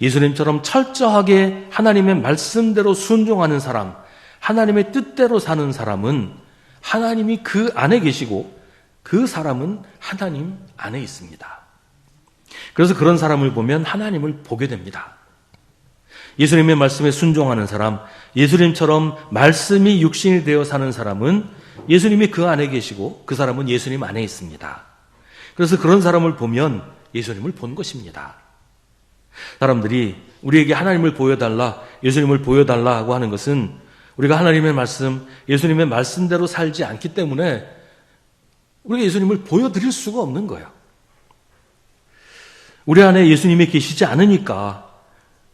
예수님처럼 철저하게 하나님의 말씀대로 순종하는 사람, 하나님의 뜻대로 사는 사람은 하나님이 그 안에 계시고 그 사람은 하나님 안에 있습니다. 그래서 그런 사람을 보면 하나님을 보게 됩니다. 예수님의 말씀에 순종하는 사람, 예수님처럼 말씀이 육신이 되어 사는 사람은 예수님이 그 안에 계시고 그 사람은 예수님 안에 있습니다. 그래서 그런 사람을 보면 예수님을 본 것입니다. 사람들이 우리에게 하나님을 보여달라, 예수님을 보여달라 하고 하는 것은 우리가 하나님의 말씀, 예수님의 말씀대로 살지 않기 때문에 우리가 예수님을 보여드릴 수가 없는 거예요. 우리 안에 예수님이 계시지 않으니까,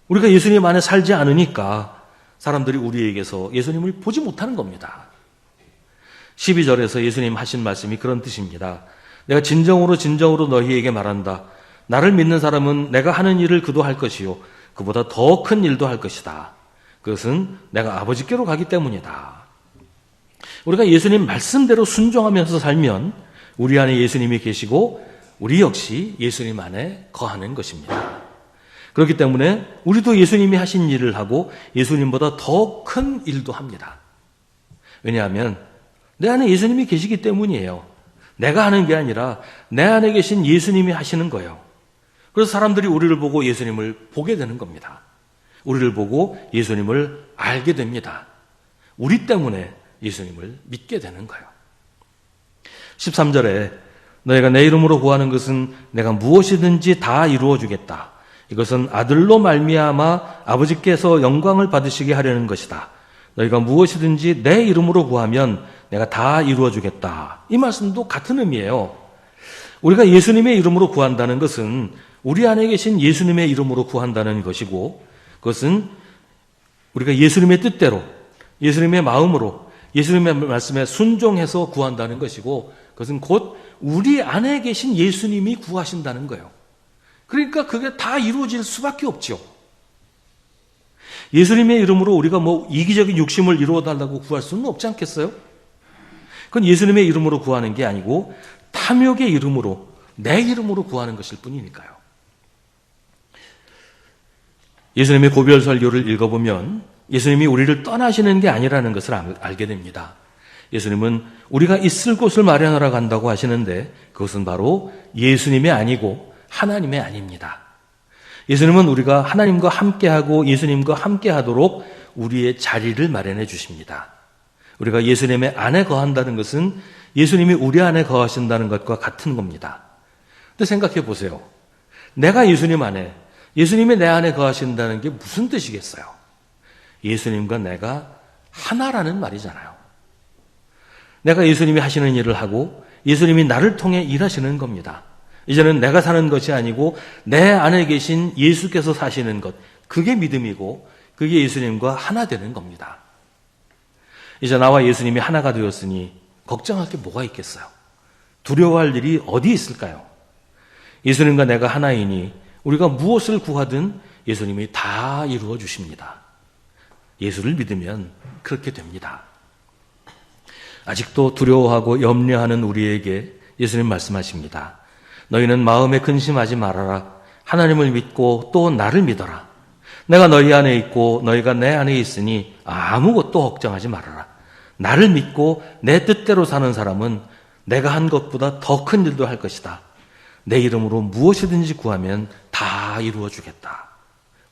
우리가 예수님 안에 살지 않으니까 사람들이 우리에게서 예수님을 보지 못하는 겁니다. 12절에서 예수님 하신 말씀이 그런 뜻입니다. 내가 진정으로 너희에게 말한다. 나를 믿는 사람은 내가 하는 일을 그도 할 것이요 그보다 더 큰 일도 할 것이다. 그것은 내가 아버지께로 가기 때문이다. 우리가 예수님 말씀대로 순종하면서 살면 우리 안에 예수님이 계시고 우리 역시 예수님 안에 거하는 것입니다. 그렇기 때문에 우리도 예수님이 하신 일을 하고 예수님보다 더 큰 일도 합니다. 왜냐하면 내 안에 예수님이 계시기 때문이에요. 내가 하는 게 아니라 내 안에 계신 예수님이 하시는 거예요. 그래서 사람들이 우리를 보고 예수님을 보게 되는 겁니다. 우리를 보고 예수님을 알게 됩니다. 우리 때문에 예수님을 믿게 되는 거예요. 13절에 너희가 내 이름으로 구하는 것은 내가 무엇이든지 다 이루어 주겠다. 이것은 아들로 말미암아 아버지께서 영광을 받으시게 하려는 것이다. 너희가 무엇이든지 내 이름으로 구하면 내가 다 이루어 주겠다. 이 말씀도 같은 의미예요. 우리가 예수님의 이름으로 구한다는 것은 우리 안에 계신 예수님의 이름으로 구한다는 것이고, 그것은 우리가 예수님의 뜻대로, 예수님의 마음으로, 예수님의 말씀에 순종해서 구한다는 것이고, 그것은 곧 우리 안에 계신 예수님이 구하신다는 거예요. 그러니까 그게 다 이루어질 수밖에 없죠. 예수님의 이름으로 우리가 이기적인 욕심을 이루어달라고 구할 수는 없지 않겠어요? 그건 예수님의 이름으로 구하는 게 아니고 탐욕의 이름으로, 내 이름으로 구하는 것일 뿐이니까요. 예수님의 고별 설교를 읽어보면 예수님이 우리를 떠나시는 게 아니라는 것을 알게 됩니다. 예수님은 우리가 있을 곳을 마련하러 간다고 하시는데 그것은 바로 예수님이 아니고 하나님의 아닙니다. 예수님은 우리가 하나님과 함께하고 예수님과 함께하도록 우리의 자리를 마련해 주십니다. 우리가 예수님의 안에 거한다는 것은 예수님이 우리 안에 거하신다는 것과 같은 겁니다. 근데 생각해 보세요. 내가 예수님 안에, 예수님이 내 안에 거하신다는 게 무슨 뜻이겠어요? 예수님과 내가 하나라는 말이잖아요. 내가 예수님이 하시는 일을 하고 예수님이 나를 통해 일하시는 겁니다. 이제는 내가 사는 것이 아니고 내 안에 계신 예수께서 사시는 것, 그게 믿음이고 그게 예수님과 하나 되는 겁니다. 이제 나와 예수님이 하나가 되었으니 걱정할 게 뭐가 있겠어요? 두려워할 일이 어디 있을까요? 예수님과 내가 하나이니 우리가 무엇을 구하든 예수님이 다 이루어 주십니다. 예수를 믿으면 그렇게 됩니다. 아직도 두려워하고 염려하는 우리에게 예수님 말씀하십니다. 너희는 마음에 근심하지 말아라. 하나님을 믿고 또 나를 믿어라. 내가 너희 안에 있고 너희가 내 안에 있으니 아무것도 걱정하지 말아라. 나를 믿고 내 뜻대로 사는 사람은 내가 한 것보다 더 큰 일도 할 것이다. 내 이름으로 무엇이든지 구하면 다 이루어 주겠다.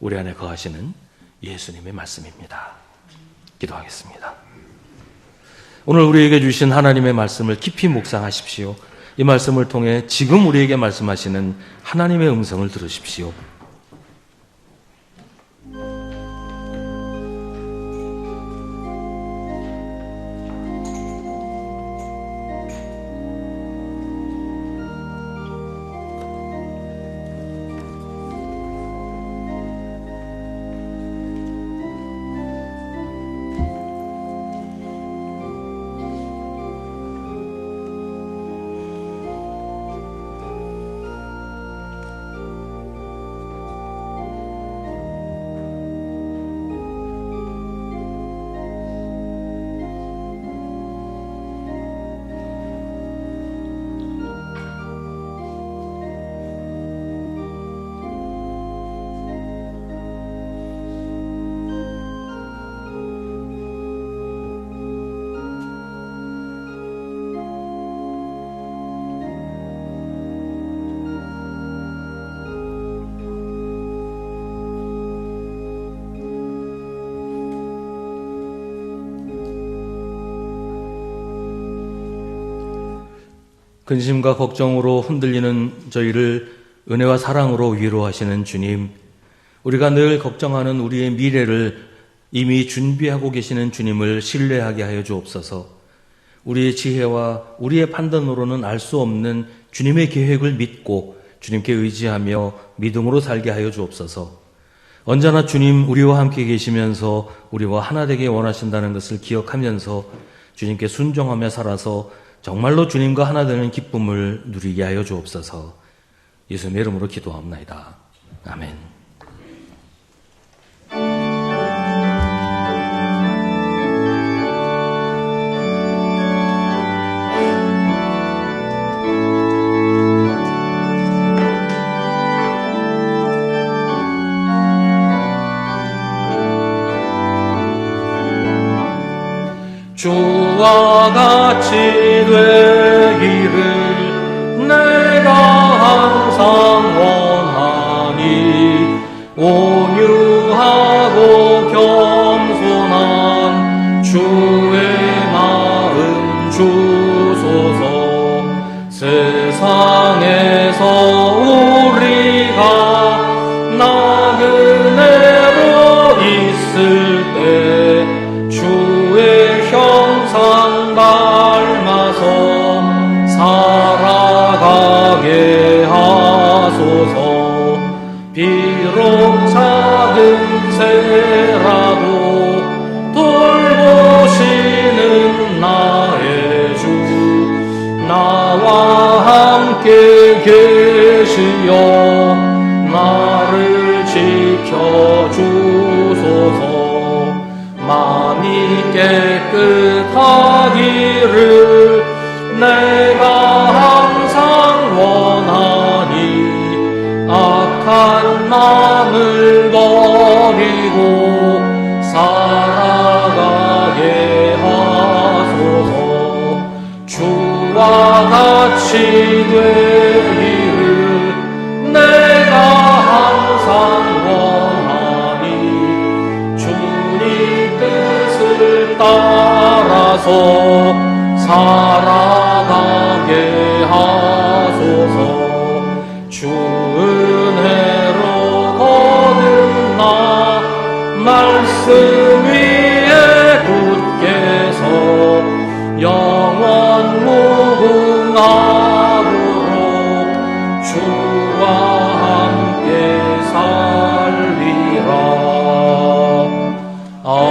우리 안에 거하시는 예수님의 말씀입니다. 기도하겠습니다. 오늘 우리에게 주신 하나님의 말씀을 깊이 묵상하십시오. 이 말씀을 통해 지금 우리에게 말씀하시는 하나님의 음성을 들으십시오. 근심과 걱정으로 흔들리는 저희를 은혜와 사랑으로 위로하시는 주님, 우리가 늘 걱정하는 우리의 미래를 이미 준비하고 계시는 주님을 신뢰하게 하여 주옵소서. 우리의 지혜와 우리의 판단으로는 알 수 없는 주님의 계획을 믿고 주님께 의지하며 믿음으로 살게 하여 주옵소서. 언제나 주님 우리와 함께 계시면서 우리와 하나 되게 원하신다는 것을 기억하면서 주님께 순종하며 살아서 정말로 주님과 하나 되는 기쁨을 누리게 하여 주옵소서. 예수님의 이름으로 기도합나이다. 아멘. 주와 같이 되기를 내가 항상 원하니 온유하고 겸손한 주의 마음 주소서. 세상에서 우리가 나그네로 있을 때 주의 형상 닮아서 살아가게 하소서. 비록 작은 새라도 돌보시는 나의 주, 나와 함께 계시어 나를 지켜주소서. 마음이 깨끗하기를 내가 항상 원하니 악한 마음을 버리고 살아가게 하소서. 주와 같이 되기를 내가 항상 원하니 주님 뜻을 따라서 살아가게 하소서. 주 은혜로 거듭나 말씀 위에 굳게 서 영원 무궁함으로 주와 함께 살리라. 아멘.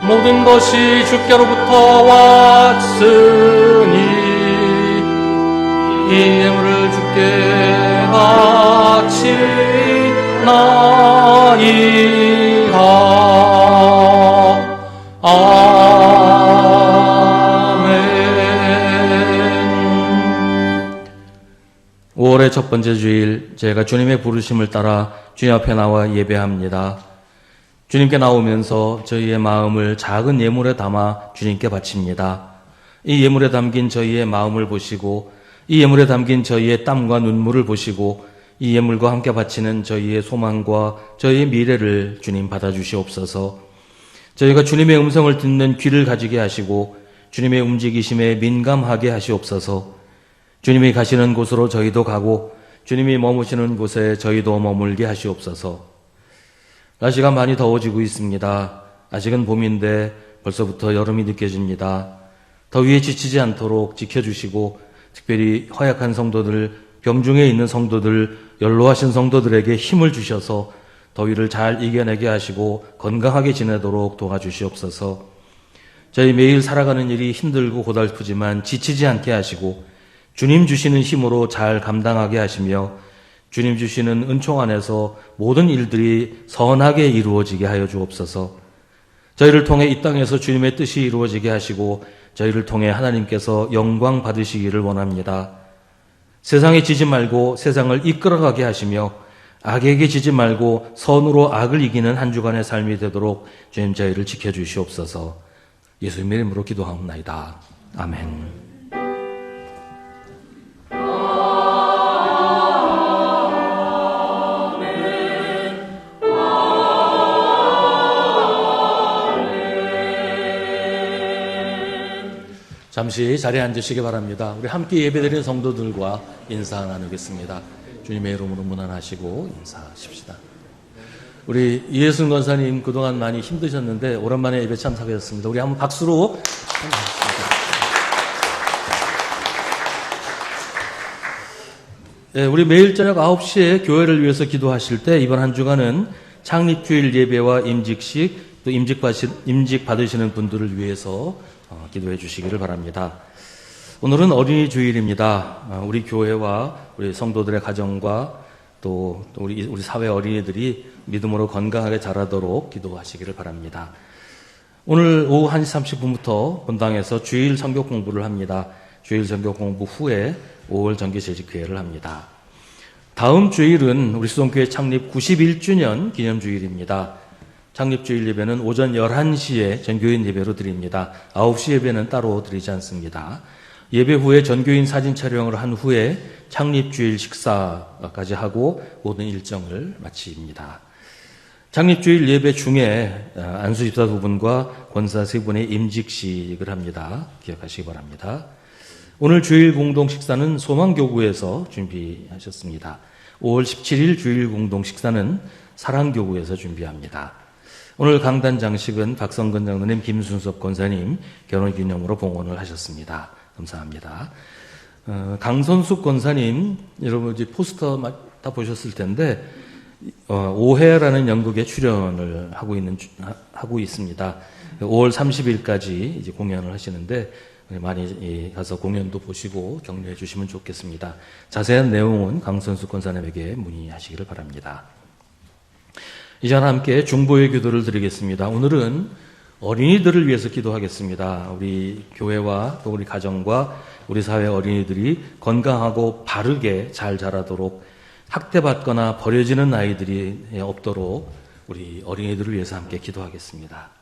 모든 것이 주께로부터 왔으니 이 예물을 주께 바치나이다. 아멘. 5월의 첫 번째 주일, 제가 주님의 부르심을 따라 주님 앞에 나와 예배합니다. 주님께 나오면서 저희의 마음을 작은 예물에 담아 주님께 바칩니다. 이 예물에 담긴 저희의 마음을 보시고, 이 예물에 담긴 저희의 땀과 눈물을 보시고, 이 예물과 함께 바치는 저희의 소망과 저희의 미래를 주님 받아주시옵소서. 저희가 주님의 음성을 듣는 귀를 가지게 하시고 주님의 움직이심에 민감하게 하시옵소서. 주님이 가시는 곳으로 저희도 가고 주님이 머무시는 곳에 저희도 머물게 하시옵소서. 날씨가 많이 더워지고 있습니다. 아직은 봄인데 벌써부터 여름이 느껴집니다. 더위에 지치지 않도록 지켜주시고 특별히 허약한 성도들, 병중에 있는 성도들, 연로하신 성도들에게 힘을 주셔서 더위를 잘 이겨내게 하시고 건강하게 지내도록 도와주시옵소서. 저희 매일 살아가는 일이 힘들고 고달프지만 지치지 않게 하시고 주님 주시는 힘으로 잘 감당하게 하시며 주님 주시는 은총 안에서 모든 일들이 선하게 이루어지게 하여 주옵소서. 저희를 통해 이 땅에서 주님의 뜻이 이루어지게 하시고 저희를 통해 하나님께서 영광 받으시기를 원합니다. 세상에 지지 말고 세상을 이끌어가게 하시며 악에게 지지 말고 선으로 악을 이기는 한 주간의 삶이 되도록 주님 저희를 지켜주시옵소서. 예수님의 이름으로 기도하옵나이다. 아멘. 잠시 자리에 앉으시기 바랍니다. 우리 함께 예배드리는 성도들과 인사 나누겠습니다. 주님의 이름으로 문안하시고 인사하십시다. 우리 이혜순 권사님 그동안 많이 힘드셨는데 오랜만에 예배 참석하셨습니다. 우리 한번 박수로 네, 우리 매일 저녁 9시에 교회를 위해서 기도하실 때 이번 한 주간은 창립주일 예배와 임직식 또 임직 받으시는 분들을 위해서 기도해 주시기를 바랍니다. 오늘은 어린이 주일입니다. 우리 교회와 우리 성도들의 가정과 또 우리 사회 어린이들이 믿음으로 건강하게 자라도록 기도하시기를 바랍니다. 오늘 오후 1시 30분부터 본당에서 주일 성경 공부를 합니다. 주일 성경 공부 후에 5월 정기 재직회를 합니다. 다음 주일은 우리 수동교회 창립 91주년 기념주일입니다. 창립주일 예배는 오전 11시에 전교인 예배로 드립니다. 9시 예배는 따로 드리지 않습니다. 예배 후에 전교인 사진 촬영을 한 후에 창립주일 식사까지 하고 모든 일정을 마칩니다. 창립주일 예배 중에 안수 집사 두 분과 권사 세 분의 임직식을 합니다. 기억하시기 바랍니다. 오늘 주일 공동 식사는 소망교구에서 준비하셨습니다. 5월 17일 주일 공동 식사는 사랑교구에서 준비합니다. 오늘 강단 장식은 박성근 장로님, 김순섭 권사님 결혼기념으로 봉헌을 하셨습니다. 감사합니다. 강선숙 권사님, 여러분 이제 포스터 다 보셨을 텐데 오해라는 연극에 출연을 하고 있습니다. 5월 30일까지 이제 공연을 하시는데 많이 가서 공연도 보시고 격려해 주시면 좋겠습니다. 자세한 내용은 강선숙 권사님에게 문의하시기를 바랍니다. 이제 함께 중보의 기도를 드리겠습니다. 오늘은 어린이들을 위해서 기도하겠습니다. 우리 교회와 또 우리 가정과 우리 사회 어린이들이 건강하고 바르게 잘 자라도록 학대받거나 버려지는 아이들이 없도록 우리 어린이들을 위해서 함께 기도하겠습니다.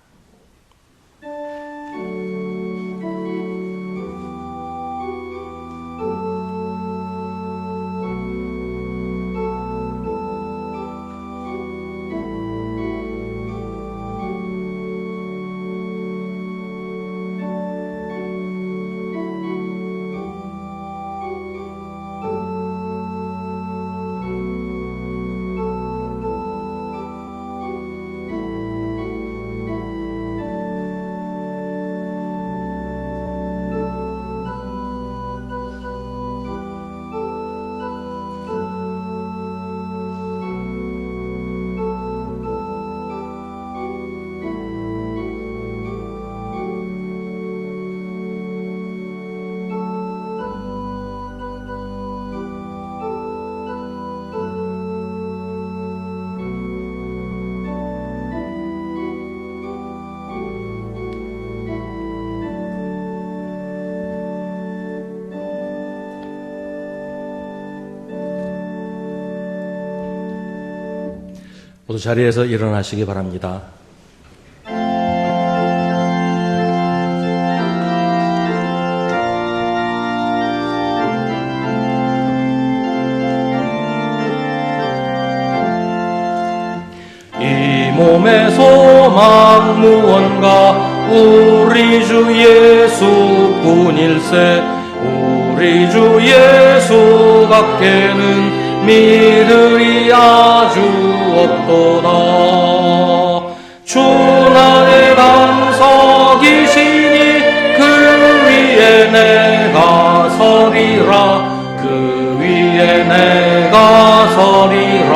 모두 자리에서 일어나시기 바랍니다. 이 몸의 소망 무언가 우리 주 예수뿐일세. 우리 주 예수 밖에는 믿으리 아주 없도다. 주 나의 반석이시니 그 위에 내가 서리라. 그 위에 내가 서리라.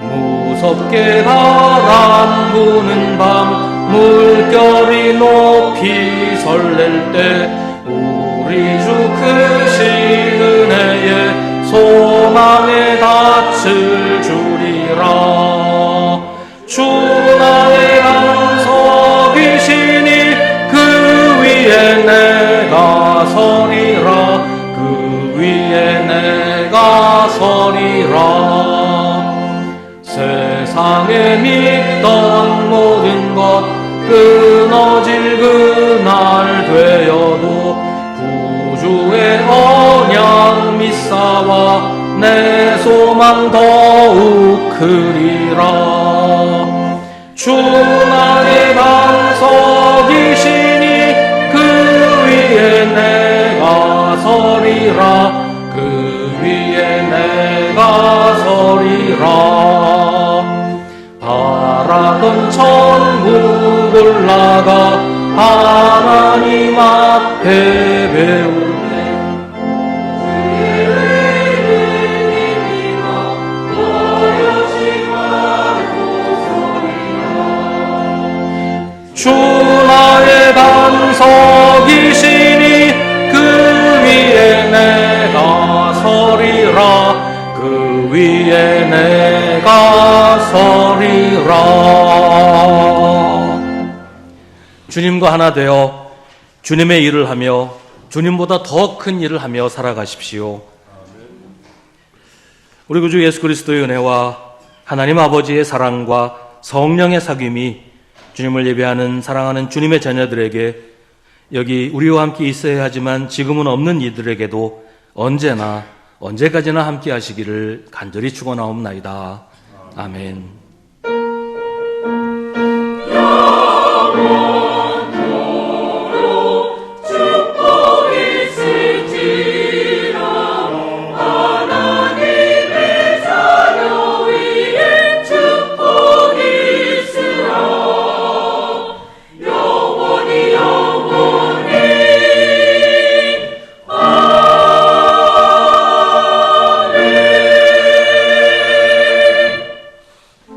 무섭게 바람 부는 밤 물결이 높이 설렐 때 우리 주 크신 은혜에 소망에 닻을 주리라. 주 나의 반석이시니 그 위에 내가 서리라. 그 위에 내가 서리라. 세상에 믿던 모든 것 끊어질 그날 되어도 구주의 언약 믿사와 내 소망 더욱 크리라. 주 나의 반석이시니 그 위에 내가 서리라. 그 위에 내가 서리라. 바라던 천국 올라가 하나님 앞에 배울 때 주 나의 반석이시니 그 위에 내가 서리라. 그 위에 내가 서리라. 주님과 하나 되어 주님의 일을 하며 주님보다 더 큰 일을 하며 살아가십시오. 우리 구주 예수 그리스도의 은혜와 하나님 아버지의 사랑과 성령의 사귐이 주님을 예배하는 사랑하는 주님의 자녀들에게, 여기 우리와 함께 있어야 하지만 지금은 없는 이들에게도 언제나 언제까지나 함께 하시기를 간절히 축원하옵나이다. 아멘.